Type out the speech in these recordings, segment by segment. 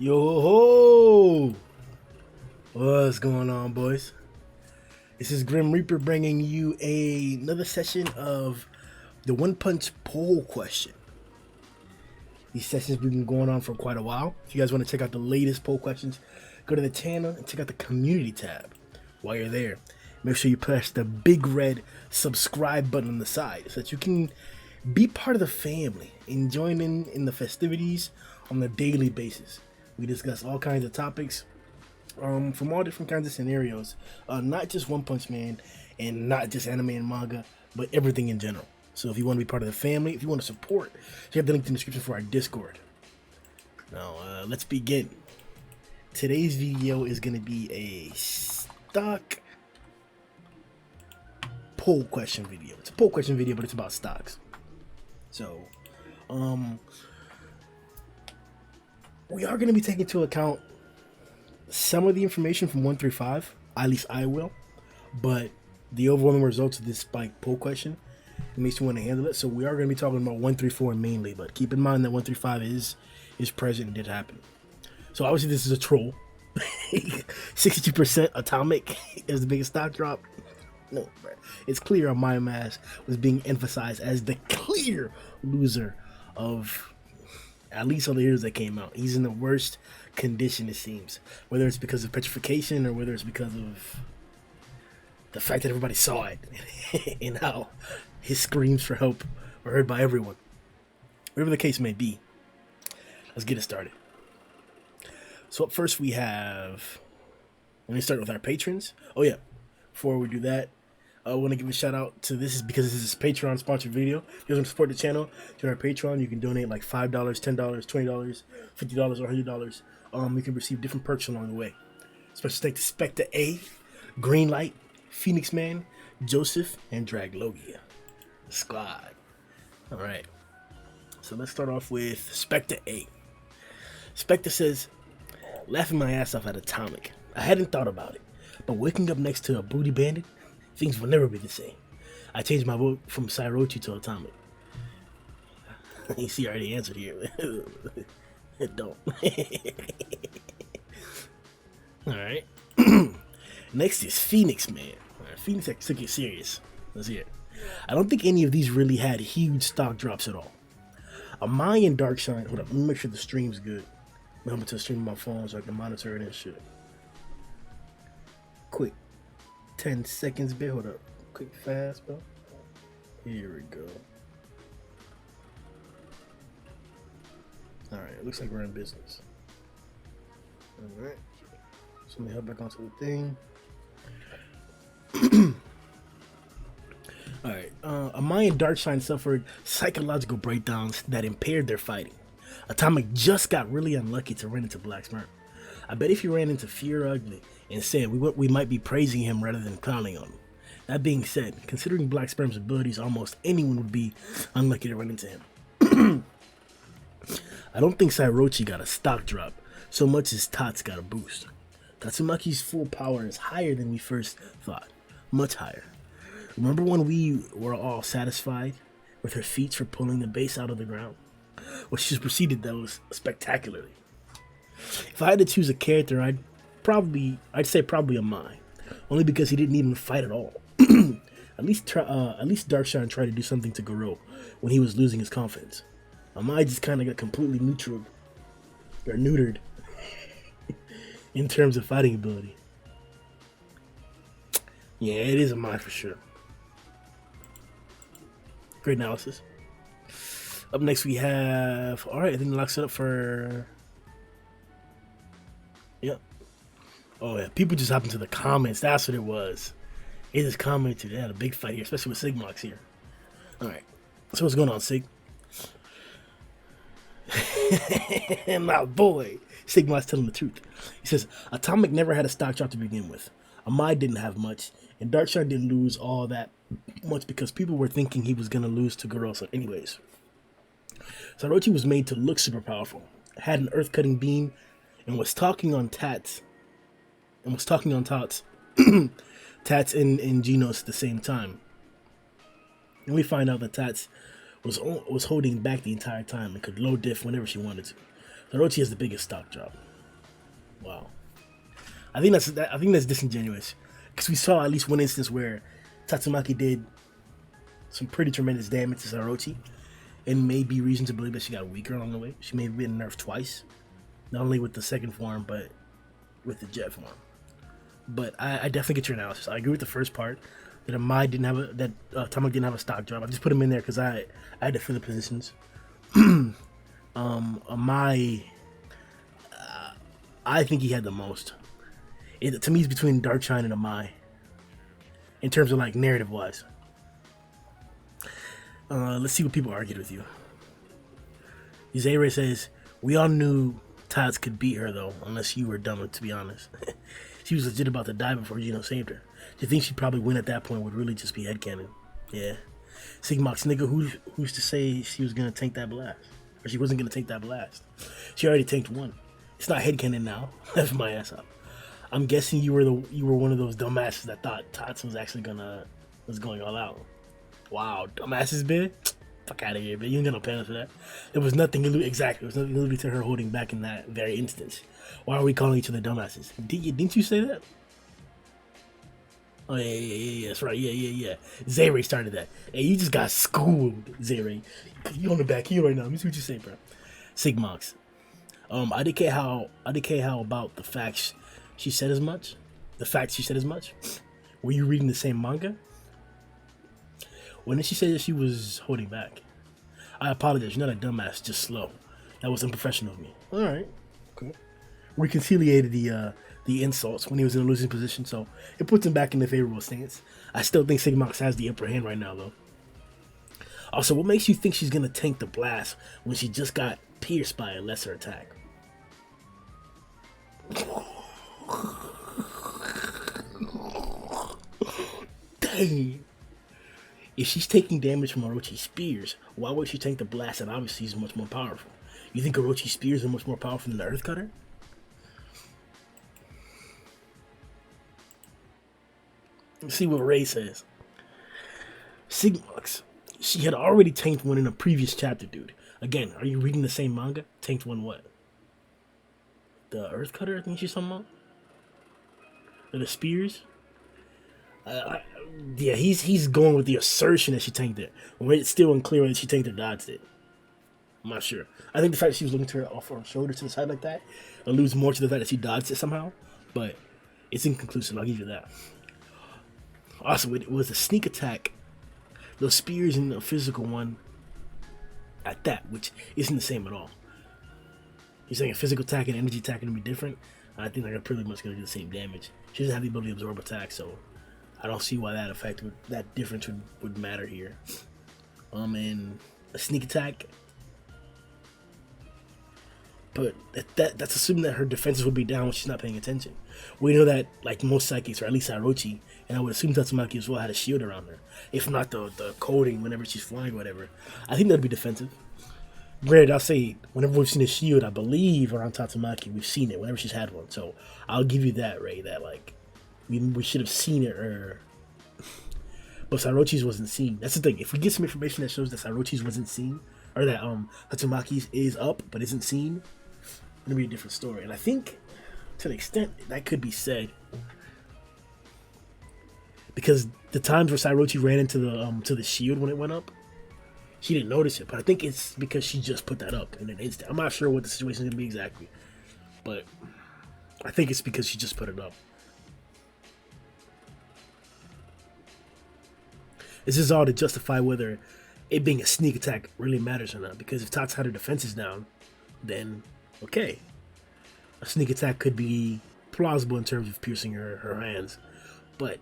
Yo ho! What's going on, boys? This is Grim Reaper bringing you another session of the One Punch poll question. These sessions have been going on for quite a while. If you guys want to check out the latest poll questions, go to the channel and check out the community tab. While you're there, make sure you press the big red subscribe button on the side so that you can be part of the family and join in the festivities on a daily basis. We discuss all kinds of topics from all different kinds of scenarios, not just One Punch Man and not just anime and manga, but everything in general. So if you want to be part of the family, if you want to support, you have the link in the description for our Discord. Now, let's begin. Today's video is going to be a stock poll question video. It's a poll question video, but it's about stocks. So, we are going to be taking into account some of the information from 1 through 5. At least I will. But the overwhelming results of this spike poll question makes me want to handle it. So we are going to be talking about 1 through 4 mainly. But keep in mind that 1 through 5 is present and did happen. So obviously this is a troll. 62% Atomic is the biggest stock drop. No, it's clear Amai was being emphasized as the clear loser of at least all the years that came out. He's in the worst condition, it seems. Whether it's because of petrification or whether it's because of the fact that everybody saw it and how his screams for help were heard by everyone. Whatever the case may be, let's get it started. So up first we have, let me start with our patrons. Oh yeah, before we do that, I want to give a shout out to this, is because this is a Patreon sponsored video. If you guys want to support the channel, join our Patreon. You can donate like $5, $10, $20, $50, or $100. You can receive different perks along the way. Special thanks to Spectre A, Greenlight, Phoenix Man, Joseph, and Draglogia. Squad. Alright. So let's start off with Spectre A. Spectre says, laughing my ass off at Atomic. I hadn't thought about it, but waking up next to a booty bandit, things will never be the same. I changed my vote from Sairochi to Atomic. You see, I already answered here. Don't. Alright. Next is Phoenix Man. Right, Phoenix took it serious. Let's hear it. I don't think any of these really had huge stock drops at all. Amai and Darkshine. Hold up, let me make sure the stream's good. I'm going to stream my phone so I can monitor it and shit. Quick. 10 seconds, bit. Hold up. Quick, fast, bro. Here we go. Alright, it looks like we're in business. Alright. So let me head back onto the thing. Alright. Amai and Darkshine suffered psychological breakdowns that impaired their fighting. Atomic just got really unlucky to run into Black Sperm. I bet if he ran into Fear Ugly instead, we might be praising him rather than clowning on him. That being said, considering Black Sperm's abilities, almost anyone would be unlucky to run into him. I don't think Sairochi got a stock drop so much as Tots got a boost. Tatsumaki's full power is higher than we first thought. Much higher. Remember when we were all satisfied with her feats for pulling the base out of the ground? Well, she's proceeded those spectacularly. If I had to choose a character, I'd say probably Amai, only because he didn't even fight at all. At least Darkshine tried to do something to Garou when he was losing his confidence. Amai just kind of got completely neutered in terms of fighting ability. Yeah, it is Amai for sure. Great analysis. Up next we have, alright, I think the lock set up for, yep. Oh yeah, people just hop into the comments, that's what it was. It just commented, they had a big fight here, especially with Sigmox here. Alright, so what's going on, Sig? My boy, Sigmox telling the truth. He says, Atomic never had a stock drop to begin with. Amai didn't have much, and Darkshine didn't lose all that much because people were thinking he was going to lose to Garou. So anyways, Sairochi was made to look super powerful, had an earth-cutting beam, and was talking on Tats, Tats and Genos at the same time. And we find out that Tats was holding back the entire time and could low diff whenever she wanted to. Orochi has the biggest stock drop. Wow. I think that's disingenuous because we saw at least one instance where Tatsumaki did some pretty tremendous damage to Sarochi, and may be reason to believe that she got weaker along the way. She may have been nerfed twice, not only with the second form but with the jet form. But I definitely get your analysis. I agree with the first part that Amai didn't have Tamaki didn't have a stock drop. I just put him in there because I had to fill the positions. Amai, I think he had the most. To me, it's between Darkshine and Amai in terms of like narrative wise. Let's see what people argued with you. Zayre says, we all knew Tots could beat her though, unless you were dumb, to be honest. She was legit about to die before Gino saved her. Do you think she'd probably win at that point would really just be headcanon? Yeah. Sigmox, nigga, who's to say she was gonna tank that blast? Or she wasn't gonna tank that blast? She already tanked one. It's not headcanon now. That's my ass up. I'm guessing you were one of those dumbasses that thought Tots was actually was going all out. Wow, dumbasses, man. Fuck out of here, man. You ain't got no penance for that. There was nothing exactly. There was nothing alluded to her holding back in that very instance. Why are we calling each other dumbasses? Didn't you say that? Oh yeah. That's right. Yeah. Zayre started that. Hey, you just got schooled, Zayre. You on the back heel right now. Let me see what you say, bro. Sigmox. I didn't care how about the facts she said as much. The facts she said as much. Were you reading the same manga? When did she say that she was holding back? I apologize. You're not a dumbass. Just slow. That was unprofessional of me. All right. Cool. We conciliated the insults when he was in a losing position, so it puts him back in the favorable stance. I still think Sigmox has the upper hand right now, though. Also, what makes you think she's gonna tank the blast when she just got pierced by a lesser attack? Dang. If she's taking damage from Orochi's spears, why would she tank the blast that obviously is much more powerful? You think Orochi's spears are much more powerful than the Earth Cutter? Let's see what Ray says. Sigmox. She had already tanked one in a previous chapter, dude. Again, are you reading the same manga? Tanked one what? The Earth Cutter, I think she's talking about? Or the spears? Yeah, he's going with the assertion that she tanked it. When it's still unclear whether she tanked or dodged it. I'm not sure. I think the fact that she was looking to her off her shoulder to the side like that alludes more to the fact that she dodged it somehow. But it's inconclusive, I'll give you that. Also, it was a sneak attack. Those spears in the physical one at that, which isn't the same at all. You're saying a physical attack and energy attack are going to be different? I think they're pretty much going to do the same damage. She doesn't have the ability to absorb attack, so I don't see why that difference would matter here. And a sneak attack, but that's assuming that her defenses would be down when she's not paying attention. We know that like most psychics, or at least Orochi, and I would assume Tatsumaki as well, had a shield around her. If not the coating whenever she's flying or whatever. I think that'd be defensive. Granted, I'll say whenever we've seen a shield, I believe around Tatsumaki we've seen it whenever she's had one. So I'll give you that, Ray. That like we should have seen it, but Sarochi's wasn't seen. That's the thing. If we get some information that shows that Sarochi's wasn't seen, or that Tatsumaki's is up but isn't seen, it'll be a different story. And I think to an extent that could be said, because the times where Sarochi ran into the shield when it went up, she didn't notice it. But I think it's because she just put that up in an instant. I'm not sure what the situation is gonna be exactly, but I think it's because she just put it up. This is all to justify whether it being a sneak attack really matters or not. Because if Tots had her defenses down, then okay, a sneak attack could be plausible in terms of piercing her hands. But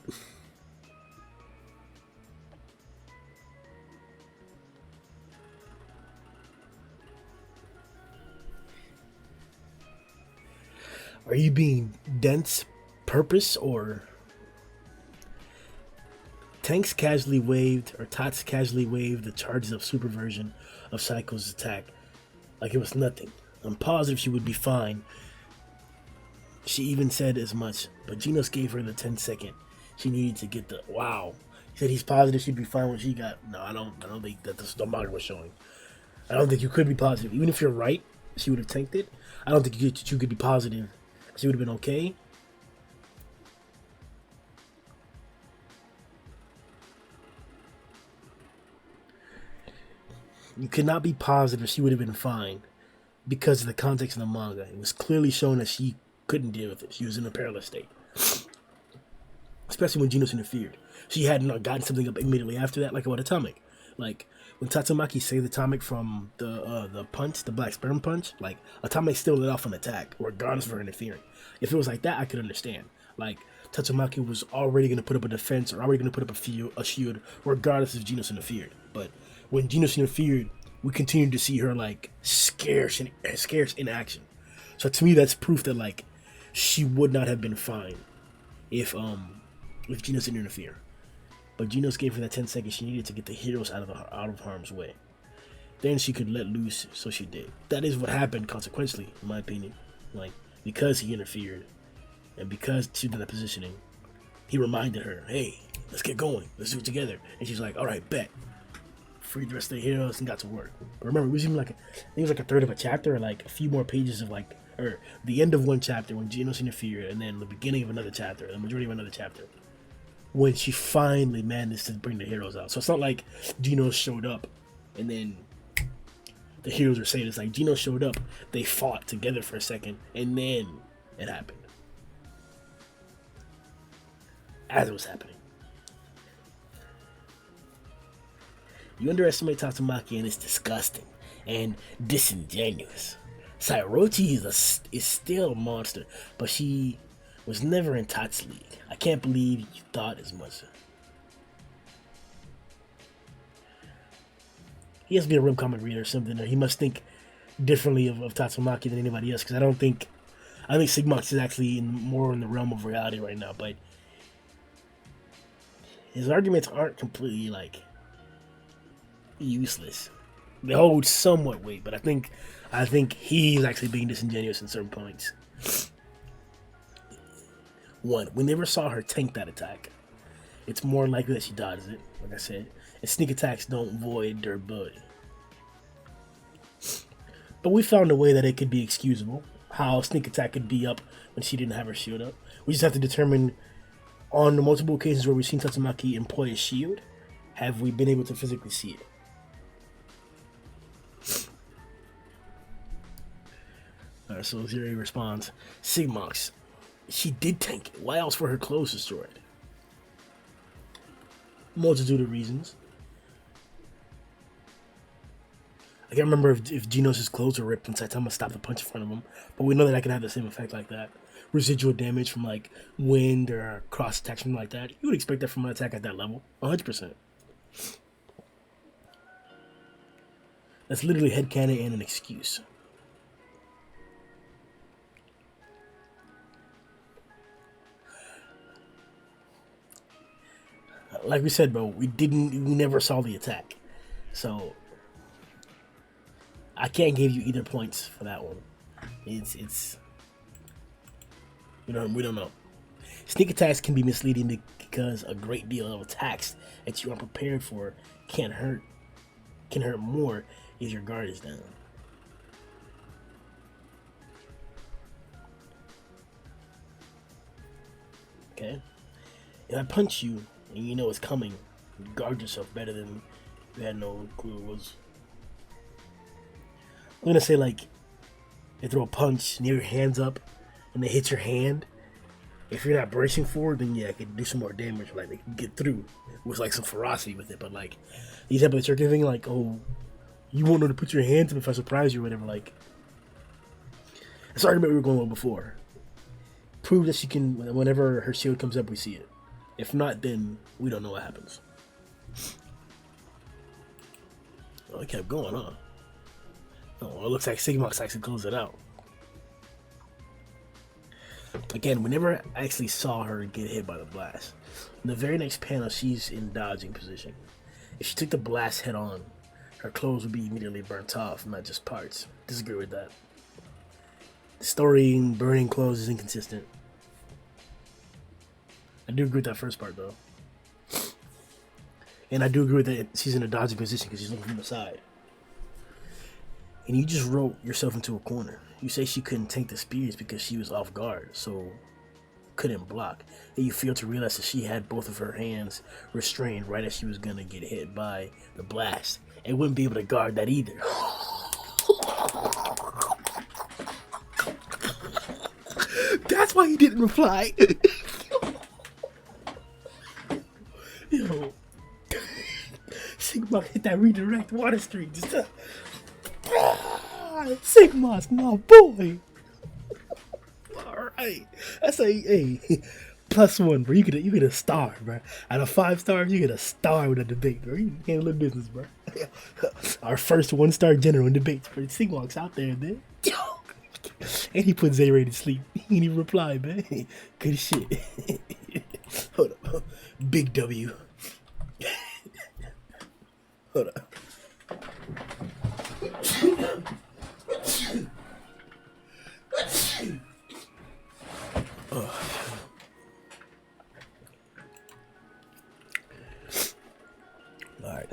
are you being dense purpose, or Tanks casually waved, or Tots casually waved the charges of superversion of Psycho's attack like it was nothing? I'm positive she would be fine. She even said as much, but Genos gave her the 10-second she needed to get the wow. He said he's positive she'd be fine when she got. No, I don't think that the manga was showing. I don't think you could be positive. Even if you're right, she would have tanked it. I don't think you could be positive she would have been okay. You could not be positive she would have been fine because of the context of the manga. It was clearly shown that she couldn't deal with it. She was in a perilous state, especially when Genos interfered. She had not gotten something up immediately after that, like what Atomic. Like when Tatsumaki saved Atomic from the punch, the black sperm punch, like Atomic still let off an attack, regardless of her interfering. If it was like that, I could understand. Like Tatsumaki was already going to put up a defense or already going to put up a shield, regardless if Genos interfered. But when Genos interfered, we continued to see her like scarce in action. So to me, that's proof that like she would not have been fine if Genos didn't interfere. But Genos gave her that 10 seconds she needed to get the heroes out of harm's way. Then she could let loose, so she did. That is what happened consequently, in my opinion. Like, because he interfered, and because she did that positioning, he reminded her, hey, let's get going. Let's do it together. And she's like, all right, bet. Freed the rest of the heroes and got to work. But remember, it was even like a third of a chapter, or like a few more pages of like, or the end of one chapter when Genos interfered, and then the beginning of another chapter, the majority of another chapter, when she finally managed to bring the heroes out. So it's not like Genos showed up and then the heroes were saying, it's like Genos showed up, they fought together for a second, and then it happened. As it was happening. You underestimate Tatsumaki and it's disgusting and disingenuous. Sairochi is still a monster, but she was never in Tat's league. I can't believe you thought as much. He has to be a Rim comic reader or something, or he must think differently of Tatsumaki than anybody else, because I think Sigmox is actually more in the realm of reality right now, but his arguments aren't completely, like, useless. They hold somewhat weight, but I think he's actually being disingenuous in certain points. One, we never saw her tank that attack. It's more likely that she dodges it, like I said. And sneak attacks don't void durability. But we found a way that it could be excusable. How sneak attack could be up when she didn't have her shield up. We just have to determine on the multiple occasions where we've seen Tatsumaki employ a shield, have we been able to physically see it? Alright, so Zuri responds, Sigmox, she did tank it. Why else were her clothes destroyed? Multitude of reasons. I can't remember if Genos' clothes were ripped when Saitama stopped the punch in front of him, but we know that can have the same effect like that. Residual damage from like wind or cross attack, something like that. You would expect that from an attack at that level, 100%. That's literally headcanon and an excuse. Like we said, bro, we never saw the attack, so I can't give you either points for that one. It's we don't know. Sneak attacks can be misleading because a great deal of attacks that you are prepared for can hurt more if your guard is down. Okay, if I punch you and you know it's coming, you guard yourself better than you had no clue it was. I'm gonna say, like, they throw a punch near your hands up and they hit your hand. If you're not bracing forward, then yeah, it could do some more damage. Like, they can get through with like some ferocity with it. But like the example that you're giving, like, oh, you won't know to put your hands up if I surprise you or whatever. Like, that's the argument we were going with before. Prove that she can. Whenever her shield comes up, we see it. If not, then we don't know what happens. Oh, it kept going, huh? Oh, it looks like Sigmox actually closed it out. Again, we never actually saw her get hit by the blast. In the very next panel, she's in dodging position. If she took the blast head on, her clothes would be immediately burnt off, not just parts. Disagree with that. The story in burning clothes is inconsistent. I do agree with that first part, though. And I do agree with that she's in a dodging position because she's looking from the side. And you just wrote yourself into a corner. You say she couldn't tank the spears because she was off guard, so couldn't block. And you fail to realize that she had both of her hands restrained right as she was gonna get hit by the blast, and wouldn't be able to guard that either. That's why he didn't reply. Yo, Sigma hit that redirect water streak. Just Sigma's my boy. All right, that's a +1, bro. You get a star, bro. Out of 5 stars, you get a star with a debate, bro. You handle the business, bro. Our first 1-star general in debates, bro. Sigma's out there, man. And he put Zayray to sleep. He didn't even reply, man. Good shit. Hold up. Big W. Hold up. Alright.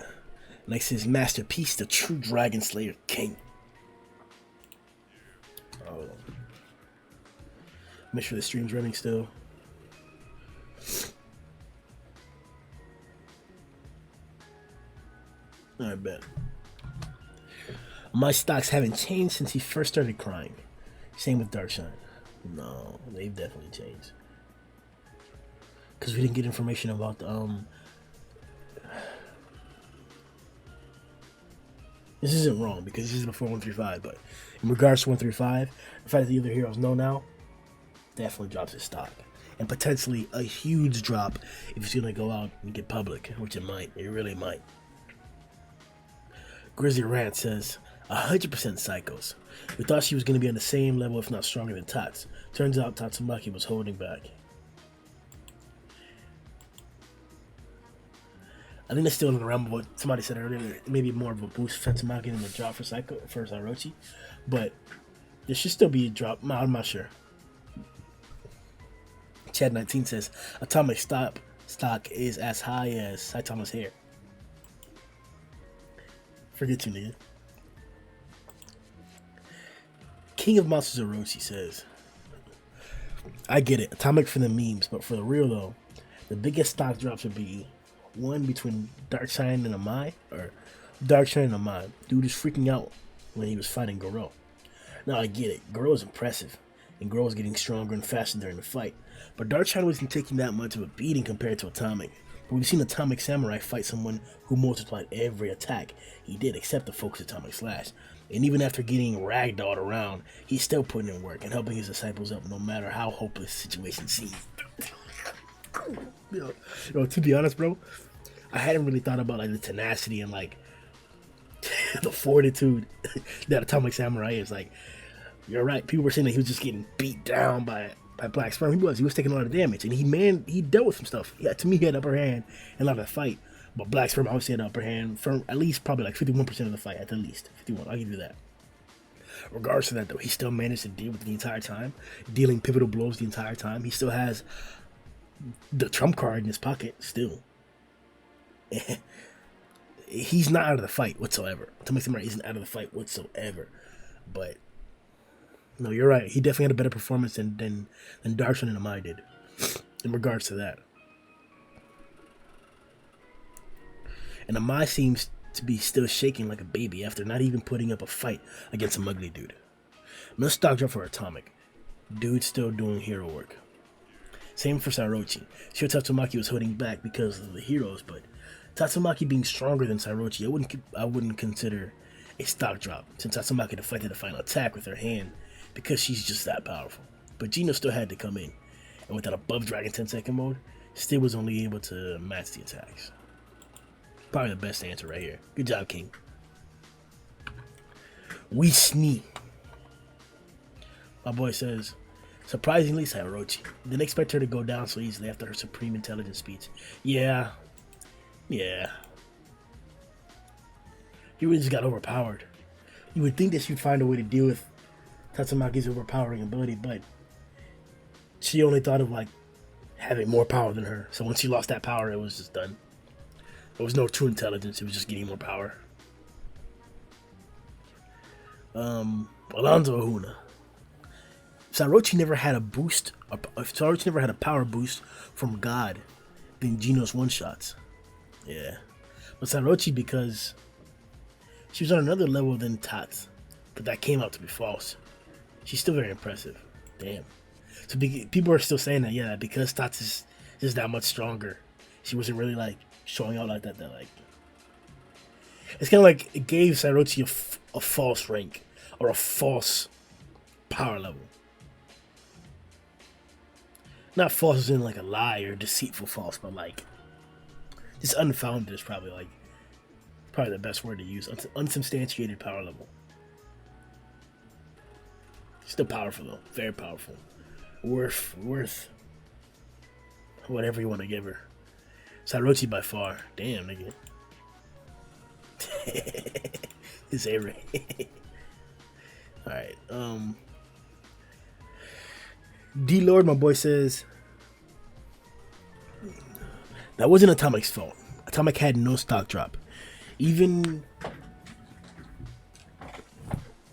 Next is Masterpiece, the True Dragon Slayer King. Oh. Make sure the stream's running still. Alright, bet. My stocks haven't changed since he first started crying. Same with Darkshine. No, they've definitely changed. Because we didn't get information about the, this isn't wrong because this is before 135, but in regards to 135, the fact that the other heroes know now definitely drops his stock. And potentially a huge drop if he's going to go out and get public, which it might. It really might. Grizzly Rant says, 100% psychos. We thought she was going to be on the same level, if not stronger than Tats. Turns out Tatsumaki was holding back. I think that's still in the realm of what somebody said earlier. Maybe more of a boost for Tatsumaki than a drop for Orochi. But there should still be a drop. I'm not sure. Chad19 says, Atomic stock is as high as Saitama's hair. Forget you, nigga. King of Monsters Orochi says, I get it, Atomic for the memes, but for the real though, the biggest stock drops would be one between Darkshine and Amai, or Darkshine and Amai. Dude is freaking out when he was fighting Garou. Now I get it, Garou is impressive, and Garou is getting stronger and faster during the fight, but Darkshine wasn't taking that much of a beating compared to Atomic. But we've seen Atomic Samurai fight someone who multiplied every attack he did except the focus Atomic Slash. And even after getting ragdolled around, he's still putting in work and helping his disciples up no matter how hopeless the situation seems. Yo, to be honest, bro, I hadn't really thought about like the tenacity and like the fortitude that Atomic Samurai is. Like, you're right. People were saying that he was just getting beat down by Black Sperm. He was taking a lot of damage, and he dealt with some stuff. Yeah, to me, he had upper hand in a lot of the fight, but Black Sperm obviously had upper hand for at least probably like 51% of the fight, at the least 51. I'll give you that. Regardless of that, though, he still managed to deal with it the entire time, dealing pivotal blows the entire time. He still has the trump card in his pocket still. He's not out of the fight whatsoever. Atomic Samurai isn't out of the fight whatsoever, but. No, you're right. He definitely had a better performance than Darkshine and Amai did in regards to that. And Amai seems to be still shaking like a baby after not even putting up a fight against some ugly dude. No stock drop for Atomic. Dude's still doing hero work. Same for Sairochi. Sure, Tatsumaki was holding back because of the heroes, but Tatsumaki being stronger than Sairochi, I wouldn't consider a stock drop, since Tatsumaki deflected the final attack with her hand because she's just that powerful. But Gino still had to come in, and with that above Dragon 10-second mode, still was only able to match the attacks. Probably the best answer right here. Good job, King. We snee. My boy says, surprisingly, Sairochi. Didn't expect her to go down so easily after her supreme intelligence speech. Yeah. He really just got overpowered. You would think that she'd find a way to deal with Tatsumaki's overpowering ability, but she only thought of like having more power than her. So once she lost that power, it was just done. There was no true intelligence. It was just getting more power. Alonzo Ahuna. Sorochi never had a boost. Sorochi never had a power boost from God than Geno's one shots. Yeah, but Sorochi, because she was on another level than Tots, but that came out to be false. She's still very impressive. Damn. So people are still saying that, yeah, because Tots is just that much stronger. She wasn't really like showing out like that. That like, it's kind of like it gave Sorochi a false rank or a false power level. Not false as in like a lie or deceitful false, but like just unfounded is probably the best word to use. Unsubstantiated power level. Still powerful though, very powerful. Worth whatever you want to give her. Sorochi by far. Damn, nigga. It's A-Ray. Alright, D-Lord, my boy, says that wasn't Atomic's fault. Atomic had no stock drop. Even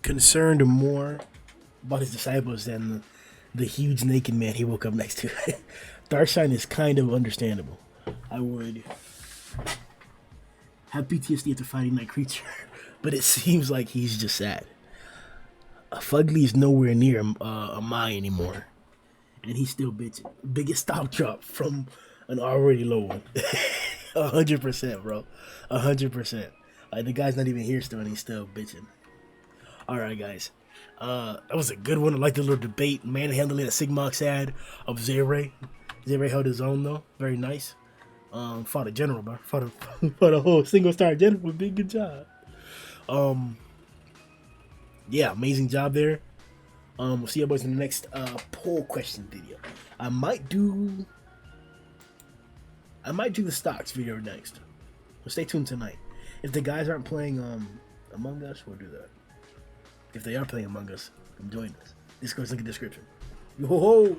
concerned more about his disciples than the huge naked man he woke up next to. Darkshine is kind of understandable. I would have PTSD after fighting that creature, but it seems like he's just sad. Fugly is nowhere near Amai anymore, and he's still bitching. Biggest stock drop from an already low one. 100%, bro. 100%. Like, the guy's not even here still, and he's still bitching. Alright, guys. That was a good one. I like the little debate, manhandling that Sigmox ad of Zere. Zere held his own, though. Very nice. Fought a general, bro. Fought a whole single-star general. Big good job. Yeah, amazing job there. We'll see you boys in the next poll question video. I might do the stocks video next. So stay tuned tonight. If the guys aren't playing Among Us, we'll do that. If they are playing Among Us, come join us. Discord's link in the description. Yo ho ho!